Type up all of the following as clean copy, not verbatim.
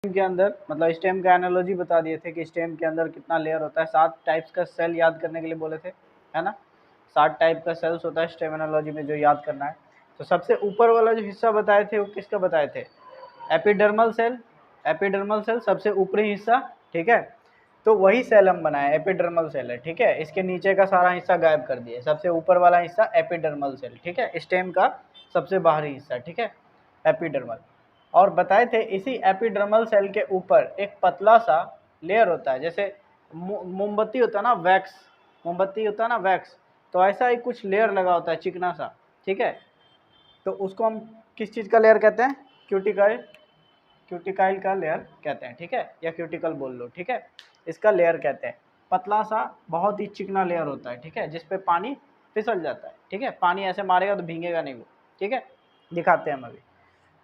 के अंदर मतलब स्टेम का एनालॉजी बता दिए थे कि स्टेम के अंदर कितना लेयर होता है। 7 टाइप्स का सेल याद करने के लिए बोले थे, है ना। 7 टाइप का सेल्स होता है स्टेम एनालॉजी में, जो याद करना है। तो सबसे ऊपर वाला जो हिस्सा बताए थे वो किसका बताए थे? Epidermal cell. एपिडर्मल सेल सबसे ऊपरी हिस्सा, ठीक है। तो वही सेल हम बनाए, एपिडर्मल सेल है, ठीक है। इसके नीचे का सारा हिस्सा गायब कर दिए। सबसे ऊपर वाला हिस्सा एपिडर्मल सेल, ठीक है, स्टेम का सबसे बाहरी हिस्सा, ठीक है, एपिडर्मल। और बताए थे इसी एपिडर्मल सेल के ऊपर एक पतला सा लेयर होता है, जैसे मोमबत्ती होता है ना, वैक्स, मोमबत्ती होता है ना वैक्स, तो ऐसा ही कुछ लेयर लगा होता है चिकना सा, ठीक है। तो उसको हम किस चीज़ का लेयर कहते हैं? क्यूटिकल, क्यूटिकाइल का लेयर कहते हैं, ठीक है, या क्यूटिकल बोल लो, ठीक है। इसका लेयर कहते हैं। पतला सा बहुत ही चिकना लेयर होता है, ठीक है, जिसपे पानी फिसल जाता है, ठीक है। पानी ऐसे मारेगा तो भीगेगा नहीं वो, ठीक है। दिखाते हैं हम अभी।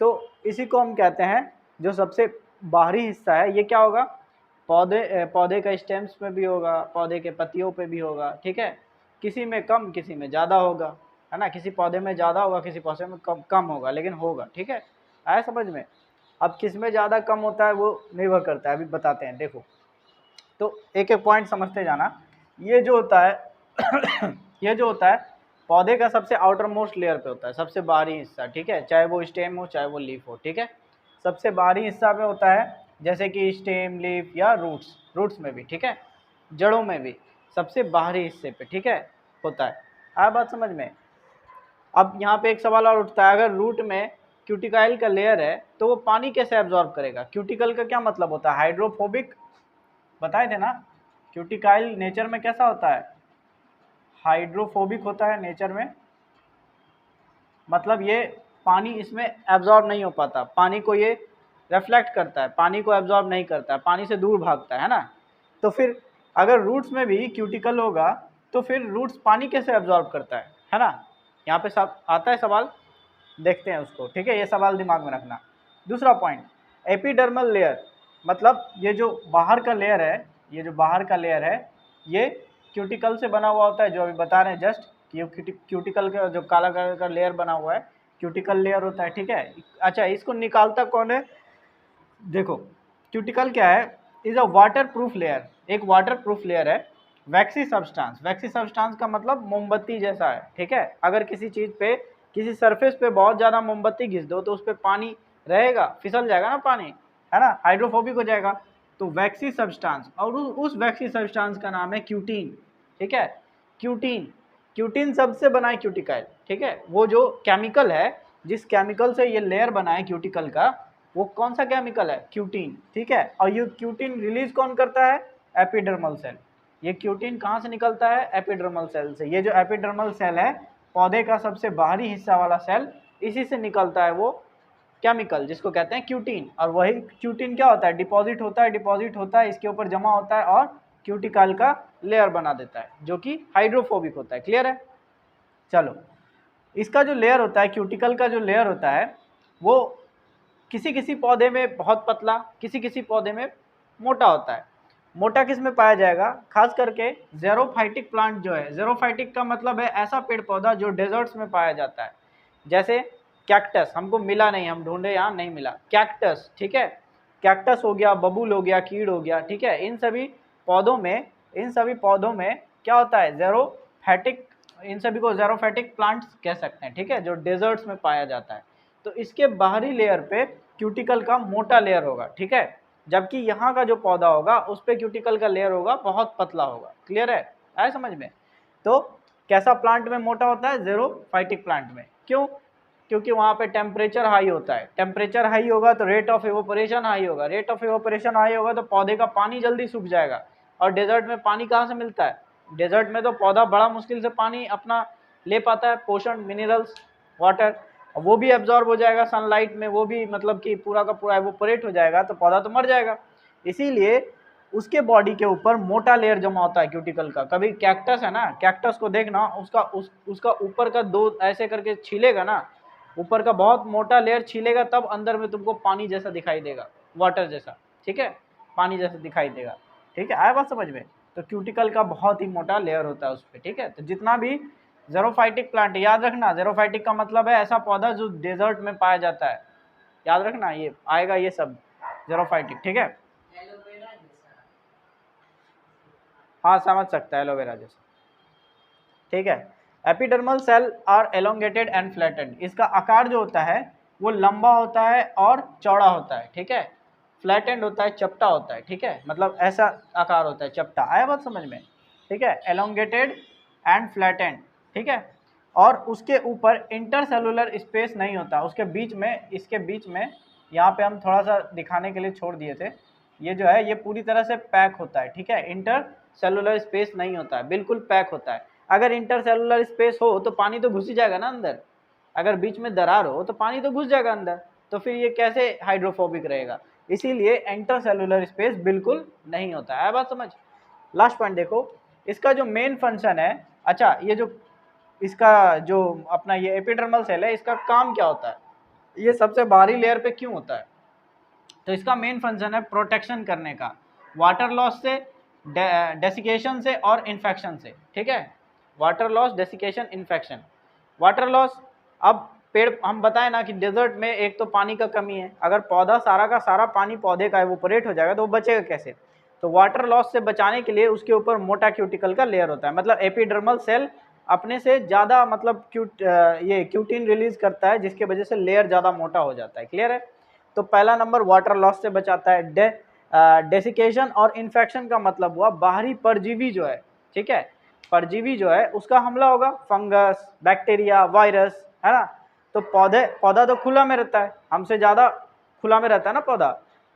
तो इसी को हम कहते हैं, जो सबसे बाहरी हिस्सा है, ये क्या होगा? पौधे का स्टेम्स में भी होगा, पौधे के पत्तियों पे भी होगा, ठीक है। किसी में कम, किसी में ज़्यादा होगा, है ना। किसी पौधे में ज़्यादा होगा, किसी पौधे में कम होगा, लेकिन होगा, ठीक है। आया समझ में? अब किस में ज़्यादा कम होता है वो निर्भर करता है, अभी बताते हैं, देखो। तो एक एक पॉइंट समझते जाना। ये जो होता है ये जो होता है पौधे का सबसे आउटर मोस्ट लेयर पे होता है, सबसे बाहरी हिस्सा, ठीक है, चाहे वो स्टेम हो चाहे वो लीफ हो, ठीक है। सबसे बाहरी हिस्सा पे होता है, जैसे कि स्टेम, लीफ या रूट्स में भी, ठीक है, जड़ों में भी सबसे बाहरी हिस्से पे, ठीक है, होता है। आया बात समझ में? अब यहाँ पे एक सवाल और उठता है, अगर रूट में क्यूटिकाइल का लेयर है तो वो पानी कैसे एब्जॉर्ब करेगा? क्यूटिकल का क्या मतलब होता है? हाइड्रोफोबिक, बताए थे ना। क्यूटिकाइल नेचर में कैसा होता है? हाइड्रोफोबिक होता है नेचर में। मतलब ये पानी इसमें एब्जॉर्ब नहीं हो पाता, पानी को ये रिफ्लेक्ट करता है, पानी को एब्जॉर्ब नहीं करता है, पानी से दूर भागता है ना। तो फिर अगर रूट्स में भी क्यूटिकल होगा तो फिर रूट्स पानी कैसे एब्जॉर्ब करता है ना। यहाँ पे सब आता है सवाल, देखते हैं उसको, ठीक है। ये सवाल दिमाग में रखना। दूसरा पॉइंट, एपिडर्मल लेयर, मतलब ये जो बाहर का लेयर है, ये जो बाहर का लेयर है, ये क्यूटिकल से बना हुआ होता है, जो अभी बता रहे हैं जस्ट कि ये क्यूटिकल का जो काला कलर का लेयर बना हुआ है क्यूटिकल लेयर होता है, ठीक है। अच्छा, इसको निकालता कौन है? देखो, क्यूटिकल क्या है? Is a water proof layer, एक वाटर प्रूफ लेयर है। वैक्सी सब्सटेंस, वैक्सी सब्सटेंस का मतलब मोमबत्ती जैसा है, ठीक है। अगर किसी चीज पे, किसी सरफेस पे बहुत ज्यादा मोमबत्ती घिस दो तो उस पर पानी रहेगा, फिसल जाएगा ना पानी, है ना, हाइड्रोफोबिक हो जाएगा। तो वैक्सी सब्सटेंस, और उस वैक्सी सब्सटेंस का नाम है क्यूटीन, ठीक है। क्यूटीन, क्यूटीन सबसे बना है क्यूटिकाइल, ठीक है। वो जो केमिकल है, जिस केमिकल से ये लेयर बना है क्यूटिकल का, वो कौन सा केमिकल है? क्यूटीन, ठीक है। और ये क्यूटीन रिलीज कौन करता है? Epidermal cell. ये क्यूटीन कहाँ से निकलता है? एपिडर्मल सेल से। ये जो एपिडर्मल सेल है, पौधे का सबसे बाहरी हिस्सा वाला सेल, इसी से निकलता है वो केमिकल, जिसको कहते हैं क्यूटीन। और वही क्यूटीन क्या होता है? डिपॉजिट होता है, डिपॉजिट होता है, इसके ऊपर जमा होता है और क्यूटिकल का लेयर बना देता है, जो कि हाइड्रोफोबिक होता है। क्लियर है? चलो, इसका जो लेयर होता है, क्यूटिकल का जो लेयर होता है, वो किसी किसी पौधे में बहुत पतला, किसी किसी पौधे में मोटा होता है। मोटा किस में पाया जाएगा? खास करके ज़ेरोफाइटिक प्लांट जो है, ज़ेरोफाइटिक का मतलब है ऐसा पेड़ पौधा जो डेजर्ट्स में पाया जाता है, जैसे कैक्टस। हमको मिला नहीं, हम ढूंढे यहाँ नहीं मिला, कैक्टस, ठीक है। कैक्टस हो गया, बबूल हो गया, कीड़ हो गया, ठीक है। इन सभी पौधों में क्या होता है? ज़ेरोफाइटिक, इन सभी को ज़ेरोफाइटिक प्लांट्स कह सकते हैं, ठीक है, जो डेजर्ट्स में पाया जाता है। तो इसके बाहरी लेयर पे क्यूटिकल का मोटा लेयर होगा, ठीक है। जबकि यहाँ का जो पौधा होगा उस पे क्यूटिकल का लेयर होगा बहुत पतला होगा। क्लियर है? आया समझ में? तो कैसा प्लांट में मोटा होता है? ज़ेरोफाइटिक प्लांट में। क्यों? क्योंकि वहाँ पे टेम्परेचर हाई होता है। टेम्परेचर हाई होगा तो रेट ऑफ एवोपरेशन हाई होगा, रेट ऑफ एवोपरेशन हाई होगा तो पौधे का पानी जल्दी सूख जाएगा। और डेजर्ट में पानी कहाँ से मिलता है? डेजर्ट में तो पौधा बड़ा मुश्किल से पानी अपना ले पाता है, पोषण, मिनरल्स, वाटर, वो भी एब्जॉर्ब हो जाएगा सनलाइट में, वो भी मतलब कि पूरा का पूरा एवोपरेट हो जाएगा, तो पौधा तो मर जाएगा। इसीलिए उसके बॉडी के ऊपर मोटा लेयर जमा होता है क्यूटिकल का। कभी कैक्टस है ना, कैक्टस को देखना, उसका ऊपर का दो ऐसे करके छीलेगा ना, ऊपर का बहुत मोटा लेयर छीलेगा, तब अंदर में तुमको पानी जैसा दिखाई देगा, वाटर जैसा, ठीक है, पानी जैसा दिखाई देगा, ठीक है। आया बात समझ में? तो क्यूटिकल का बहुत ही मोटा लेयर होता है उस पर, ठीक है। तो जितना भी ज़ेरोफाइटिक प्लांट, याद रखना, ज़ेरोफाइटिक का मतलब है ऐसा पौधा जो डेजर्ट में पाया जाता है, याद रखना, ये आएगा ये सब। ज़ेरोफाइटिक, ठीक है। हाँ समझ सकता है एलोवेरा जैसा, ठीक है। Epidermal cell are elongated and flattened, इसका आकार जो होता है वो लंबा होता है और चौड़ा होता है, ठीक है। फ्लैटेंड होता है, चपटा होता है, ठीक है, मतलब ऐसा आकार होता है, चपटा। आया बात समझ में, ठीक है। एलोंगेटेड एंड फ्लैटेंड, ठीक है। और उसके ऊपर इंटरसेलुलर स्पेस नहीं होता, उसके बीच में, इसके बीच में, यहाँ पे हम थोड़ा सा दिखाने के लिए छोड़ दिए थे, ये जो है ये पूरी तरह से पैक होता है, ठीक है। इंटर सेलुलर स्पेस नहीं होता है, बिल्कुल पैक होता है। अगर इंटरसेलुलर स्पेस हो तो पानी तो घुस ही जाएगा ना अंदर, अगर बीच में दरार हो तो पानी तो घुस जाएगा अंदर, तो फिर ये कैसे हाइड्रोफोबिक रहेगा। इसीलिए इंटरसेलुलर स्पेस बिल्कुल नहीं होता है। बात समझ। लास्ट पॉइंट देखो, इसका जो मेन फंक्शन है, अच्छा ये जो इसका जो अपना ये एपिडर्मल सेल है, इसका काम क्या होता है, ये सबसे बाहरी लेयर पे क्यों होता है, तो इसका मेन फंक्शन है प्रोटेक्शन करने का, वाटर लॉस से, डेसिकेशन से और इन्फेक्शन से, ठीक है। Water loss, desiccation, infection. Water loss, अब पेड़, हम बताए ना कि डेजर्ट में एक तो पानी का कमी है, अगर पौधा सारा का सारा पानी पौधे का एवोपरेट हो जाएगा तो वो बचेगा कैसे, तो वाटर लॉस से बचाने के लिए उसके ऊपर मोटा क्यूटिकल का लेयर होता है, मतलब एपिडर्मल सेल अपने से ज़्यादा मतलब ये क्यूटिन रिलीज करता है, जिसके वजह से लेयर ज़्यादा मोटा हो जाता है। क्लियर है। तो पहला नंबर वाटर लॉस से बचाता है। डेसिकेशन और इन्फेक्शन का मतलब हुआ बाहरी परजीवी जो है, ठीक है, परजीवी जो है उसका हमला होगा, फंगस, बैक्टीरिया, वायरस, है ना। तो पौधा तो खुला में रहता है, हमसे ज़्यादा खुला में रहता है ना पौधा,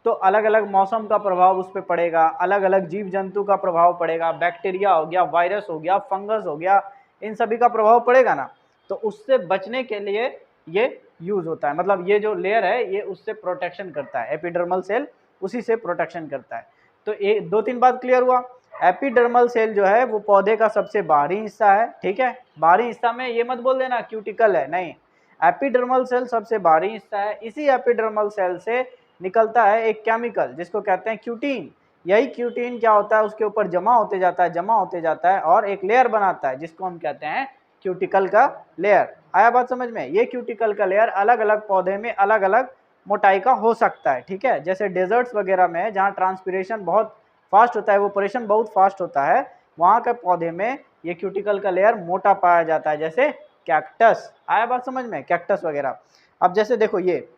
तो अलग अलग मौसम का प्रभाव उस पर पड़ेगा, अलग अलग जीव जंतु का प्रभाव पड़ेगा, बैक्टीरिया हो गया, वायरस हो गया, फंगस हो गया, इन सभी का प्रभाव पड़ेगा ना। तो उससे बचने के लिए ये यूज होता है, मतलब ये जो लेयर है ये उससे प्रोटेक्शन करता है, एपिडर्मल सेल उसी से प्रोटेक्शन करता है। तो ये 2-3 बात क्लियर हुआ। एपिडर्मल सेल जो है वो पौधे का सबसे बाहरी हिस्सा है, ठीक है। बाहरी हिस्सा में ये मत बोल देना क्यूटिकल है, नहीं, एपिडर्मल सेल सबसे बाहरी हिस्सा है। इसी एपिडर्मल सेल से निकलता है एक केमिकल जिसको कहते हैं क्यूटीन। यही क्यूटीन क्या होता है, उसके ऊपर जमा होते जाता है, जमा होते जाता है और एक लेयर बनाता है जिसको हम कहते हैं क्यूटिकल का लेयर। आया बात समझ में। ये क्यूटिकल का लेयर अलग अलग पौधे में अलग अलग मोटाई का हो सकता है, ठीक है। जैसे डेजर्ट्स वगैरह में जहाँ ट्रांसपिरेशन बहुत फास्ट होता है, एवोपोरेशन बहुत फास्ट होता है, वहाँ के पौधे में ये क्यूटिकल का लेयर मोटा पाया जाता है, जैसे कैक्टस। आया बात समझ में, कैक्टस वगैरह। अब जैसे देखो ये,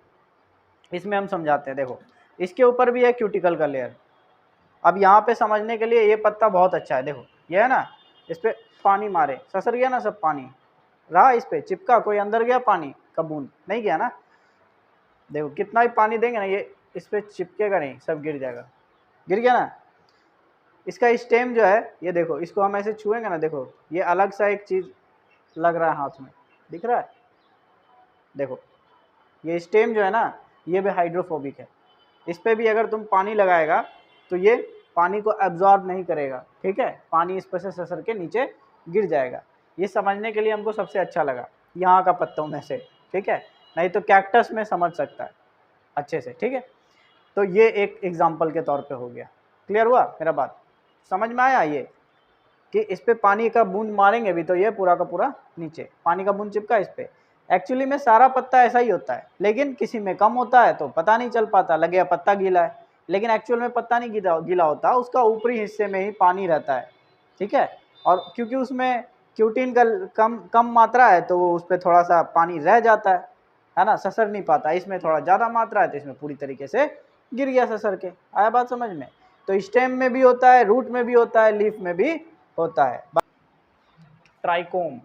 इसमें हम समझाते हैं, देखो इसके ऊपर भी है क्यूटिकल का लेयर। अब यहाँ पे समझने के लिए ये पत्ता बहुत अच्छा है, देखो ये है ना, इस पर पानी मारे ससर गया ना, सब पानी रहा इस पे चिपका, कोई अंदर गया पानी का बूंद नहीं गया ना। देखो कितना भी पानी देंगे ना, ये इस पे चिपकेगा नहीं, सब गिर जाएगा, गिर गया ना। इसका स्टेम जो है ये देखो, इसको हम ऐसे छुएंगे ना, देखो ये अलग सा एक चीज लग रहा है हाथ में, दिख रहा है, देखो ये स्टेम जो है ना, ये भी हाइड्रोफोबिक है। इस पे भी अगर तुम पानी लगाएगा तो ये पानी को एब्जॉर्ब नहीं करेगा, ठीक है, पानी इस पर से ससर के नीचे गिर जाएगा। ये समझने के लिए हमको सबसे अच्छा लगा यहाँ का पत्तों में से, ठीक है, नहीं तो कैक्टस में समझ सकता है अच्छे से, ठीक है। तो ये एक एग्जाम्पल के तौर पे हो गया। क्लियर हुआ मेरा बात, समझ में आया ये कि इस पे पानी का बूंद मारेंगे भी तो ये पूरा का पूरा नीचे पानी का बूंद चिपका इस पे। एक्चुअली में सारा पत्ता ऐसा ही होता है, लेकिन किसी में कम होता है तो पता नहीं चल पाता, लगे पत्ता गीला है, लेकिन एक्चुअल में पत्ता नहीं गीला होता, उसका ऊपरी हिस्से में ही पानी रहता है, ठीक है। और क्योंकि उसमें क्यूटीन का कम मात्रा है तो उस पर थोड़ा सा पानी रह जाता है ना, ससर नहीं पाता। इसमें थोड़ा ज़्यादा मात्रा है तो इसमें पूरी तरीके से गिर गया ससर के। आया बात समझ में। तो स्टेम में भी होता है, रूट में भी होता है, लीफ में भी होता है। ट्राइकोम,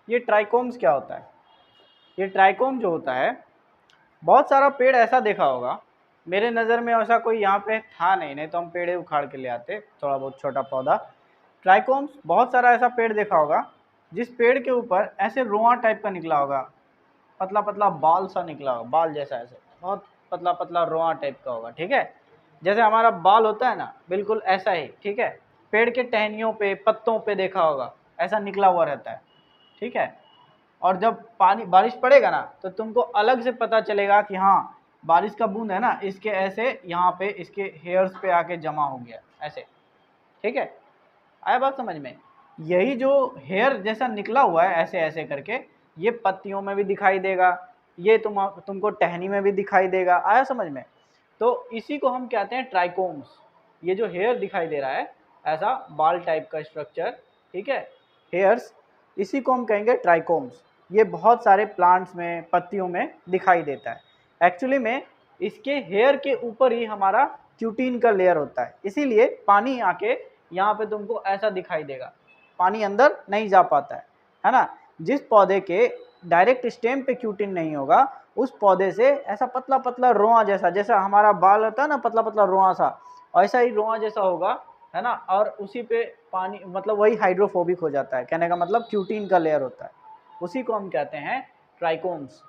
ये ट्राइकोम्स क्या होता है, ये ट्राइकोम जो होता है, बहुत सारा पेड़ ऐसा देखा होगा, मेरे नज़र में ऐसा कोई यहाँ पे था नहीं तो हम पेड़ उखाड़ के ले आते, थोड़ा बहुत छोटा पौधा। ट्राइकोम्स बहुत सारा ऐसा पेड़ देखा होगा जिस पेड़ के ऊपर ऐसे रोआ टाइप का निकला होगा, पतला पतला बाल सा निकला होगा, बाल जैसा, ऐसे बहुत पतला पतला रोआ टाइप का होगा, ठीक है, जैसे हमारा बाल होता है ना, बिल्कुल ऐसा ही, ठीक है। पेड़ के टहनियों पे, पत्तों पे देखा होगा ऐसा निकला हुआ रहता है, ठीक है। और जब पानी बारिश पड़ेगा ना तो तुमको अलग से पता चलेगा कि हाँ बारिश का बूंद है ना, इसके ऐसे यहाँ पे इसके हेयर्स पे आके जमा हो गया ऐसे, ठीक है। आया बात समझ में। यही जो हेयर जैसा निकला हुआ है ऐसे ऐसे करके, ये पत्तियों में भी दिखाई देगा, ये तुमको टहनी में भी दिखाई देगा। आया समझ में? तो इसी को हम कहते हैं ट्राइकोम्स। ये जो हेयर दिखाई दे रहा है ऐसा बाल टाइप का स्ट्रक्चर, ठीक है, हेयर्स, इसी को हम कहेंगे ट्राइकोम्स। ये बहुत सारे प्लांट्स में, पत्तियों में दिखाई देता है। एक्चुअली में इसके हेयर के ऊपर ही हमारा क्यूटीन का लेयर होता है, इसीलिए पानी आके यहाँ पे तुमको ऐसा दिखाई देगा, पानी अंदर नहीं जा पाता है ना। जिस पौधे के डायरेक्ट स्टेम पे क्यूटिन नहीं होगा, उस पौधे से ऐसा पतला पतला रोआ जैसा, जैसा हमारा बाल होता है ना पतला पतला रोआ सा, ऐसा ही रोआ जैसा होगा, है ना। और उसी पे पानी, मतलब वही हाइड्रोफोबिक हो जाता है, कहने का मतलब क्यूटिन का लेयर होता है, उसी को हम कहते हैं ट्राइकोम्स।